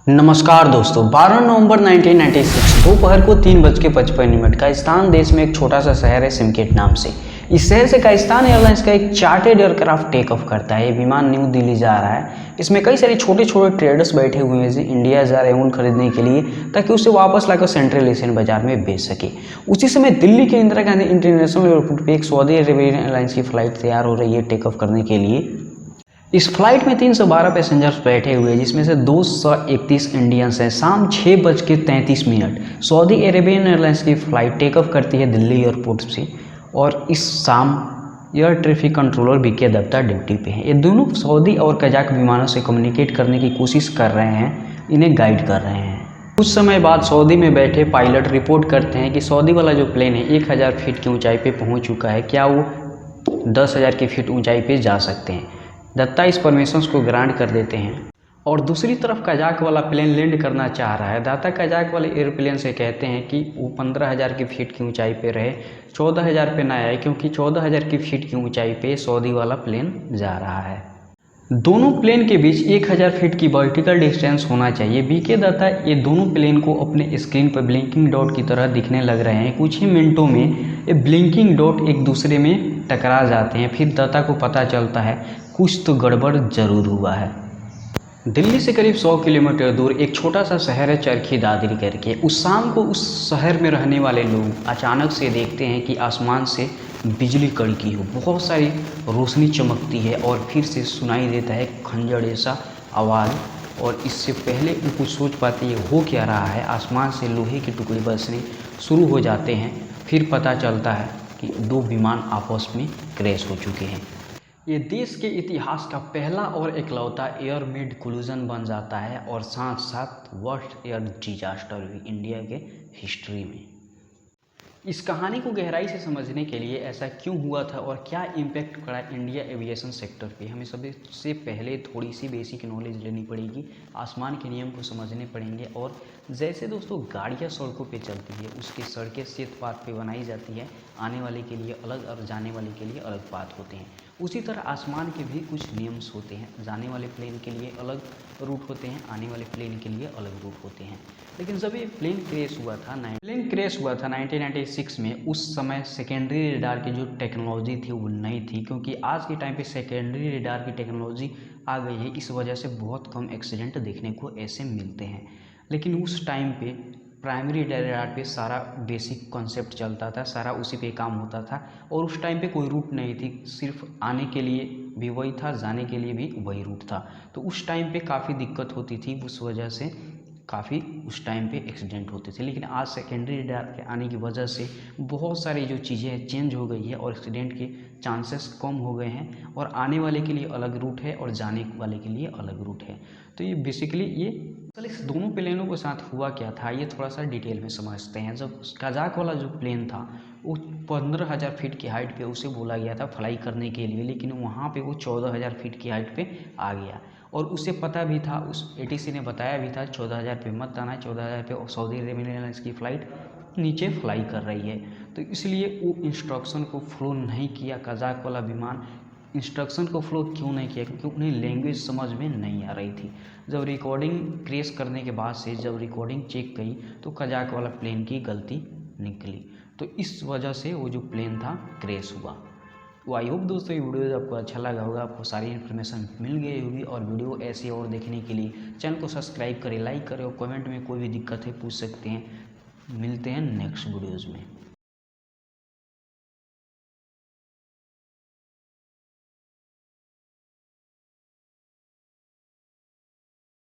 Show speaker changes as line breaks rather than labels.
नमस्कार दोस्तों, 12 नवंबर 1996 दोपहर को 3:55 काइस्तान देश में एक छोटा सा शहर है सिमकेट नाम से। इस शहर से काइस्तान एयरलाइंस का एक चार्टर्ड एयरक्राफ्ट टेक ऑफ करता है। ये विमान न्यू दिल्ली जा रहा है। इसमें कई सारे छोटे छोटे ट्रेडर्स बैठे हुए हैं जो इंडिया जा रहे हैं ऊन खरीदने के लिए, ताकि उसे वापस लाकर सेंट्रल एशियन बाजार में बेच सके। उसी समय दिल्ली के इंदिरा गांधी इंटरनेशनल एयरपोर्ट पर एक सऊदी अरेबियन एयरलाइंस की फ्लाइट तैयार हो रही है टेक ऑफ करने के लिए। इस फ्लाइट में 312 पैसेंजर्स बैठे हुए हैं, जिसमें से 231 इंडियंस हैं। शाम 6:33 सऊदी अरेबियन एयरलाइंस की फ़्लाइट टेक ऑफ करती है दिल्ली एयरपोर्ट से, और इस शाम air traffic controller BK Datta duty पे हैं। ये दोनों सऊदी और कजाक विमानों से कम्युनिकेट करने की कोशिश कर रहे हैं, इन्हें गाइड कर रहे हैं। कुछ समय बाद सऊदी में बैठे पायलट रिपोर्ट करते हैं कि सऊदी वाला जो प्लेन है 1000 फीट की ऊंचाई पे पहुंच चुका है, क्या वो 10,000 की फीट ऊंचाई पे जा सकते हैं। दत्ता इस परमिशंस को ग्रांट कर देते हैं। और दूसरी तरफ कजाक वाला प्लेन लैंड करना चाह रहा है। दत्ता कजाक वाले एयरप्लेन से कहते हैं कि वो 15,000 की फीट की ऊंचाई पे रहे, 14,000 पे ना आए, क्योंकि 14,000 की फीट की ऊंचाई पे सऊदी वाला प्लेन जा रहा है। दोनों प्लेन के बीच 1000 फीट की वर्टिकल डिस्टेंस होना चाहिए। बीके दत्ता ये दोनों प्लेन को अपने स्क्रीन पर ब्लिंकिंग डॉट की तरह दिखने लग रहे हैं। कुछ ही मिनटों में ये ब्लिंकिंग डॉट एक दूसरे में टकरा जाते हैं। फिर दत्ता को पता चलता है कुछ तो गड़बड़ जरूर हुआ है। दिल्ली से करीब 100 किलोमीटर दूर एक छोटा सा शहर है चरखी दादरी करके। उस शाम को उस शहर में रहने वाले लोग अचानक से देखते हैं कि आसमान से बिजली कड़की हो, बहुत सारी रोशनी चमकती है और फिर से सुनाई देता है खंजर जैसा आवाज़। और इससे पहले वो कुछ सोच पाते ये हो क्या रहा है, आसमान से लोहे के टुकड़े बरसने शुरू हो जाते हैं। फिर पता चलता है कि दो विमान आपस में क्रैश हो चुके हैं। ये देश के इतिहास का पहला और इकलौता एयर मिड कोलिजन बन जाता है, और साथ साथ वर्स्ट एयर डिजास्टर भी इंडिया के हिस्ट्री में। इस कहानी को गहराई से समझने के लिए ऐसा क्यों हुआ था और क्या इम्पैक्ट पड़ा इंडिया एविएशन सेक्टर पे, हमें सबसे पहले थोड़ी सी बेसिक नॉलेज लेनी पड़ेगी, आसमान के नियम को समझने पड़ेंगे। और जैसे दोस्तों गाड़ियाँ सड़कों पे चलती है, उसकी सड़कें सेफ पाथ पे बनाई जाती है, आने वाले के लिए अलग और जाने वाले के लिए अलग पाथ होते हैं। उसी तरह आसमान के भी कुछ नियम्स होते हैं, जाने वाले प्लेन के लिए अलग रूट होते हैं, आने वाले प्लेन के लिए अलग रूट होते हैं। लेकिन जब ये प्लेन क्रैश हुआ था 1996 में, उस समय सेकेंडरी रेडार की जो टेक्नोलॉजी थी वो नहीं थी, क्योंकि आज के टाइम पे सेकेंडरी रेडार की टेक्नोलॉजी आ गई है। इस वजह से बहुत कम एक्सीडेंट देखने को ऐसे मिलते हैं। लेकिन उस टाइम पे प्राइमरी रेडार पे सारा बेसिक कॉन्सेप्ट चलता था, सारा उसी पे काम होता था। और उस टाइम पे कोई रूट नहीं थी, सिर्फ आने के लिए भी वही था, जाने के लिए भी वही रूट था। तो उस टाइम पे काफ़ी दिक्कत होती थी, उस वजह से काफ़ी उस टाइम पे एक्सीडेंट होते थे। लेकिन आज सेकेंडरी रेडार के आने की वजह से बहुत सारी जो चीज़ें चेंज हो गई है और एक्सीडेंट के चांसेस कम हो गए हैं, और आने वाले के लिए अलग रूट है और जाने वाले के लिए अलग रूट है। तो ये बेसिकली इस दोनों प्लेनों के साथ हुआ क्या था, ये थोड़ा सा डिटेल में समझते हैं। जब कजाक वाला जो प्लेन था वो 15,000 फीट की हाइट पे उसे बोला गया था फ्लाई करने के लिए, लेकिन वहाँ पे वो 14,000 फीट की हाइट पे आ गया। और उसे पता भी था, उस एटीसी ने बताया भी था 14,000 पे मत आना, 14,000 पे सऊदी अरेबियन एयरलाइंस की फ़्लाइट नीचे फ्लाई कर रही है। तो इसलिए वो इंस्ट्रक्शन को फॉलो नहीं किया। कजाक वाला विमान इंस्ट्रक्शन को फॉलो क्यों नहीं किया, क्योंकि उन्हें लैंग्वेज समझ में नहीं आ रही थी। जब रिकॉर्डिंग क्रैश करने के बाद से जब रिकॉर्डिंग चेक की तो कजाक वाला प्लेन की गलती निकली। तो इस वजह से वो जो प्लेन था क्रैश हुआ। तो आई होप दोस्तों ये वीडियो आपको अच्छा लगा होगा, आपको सारी इन्फॉर्मेशन मिल गई होगी। और वीडियो ऐसे और देखने के लिए चैनल को सब्सक्राइब करें, लाइक करें, और कमेंट में कोई भी दिक्कत है पूछ सकते हैं। मिलते हैं नेक्स्ट वीडियोज़ में।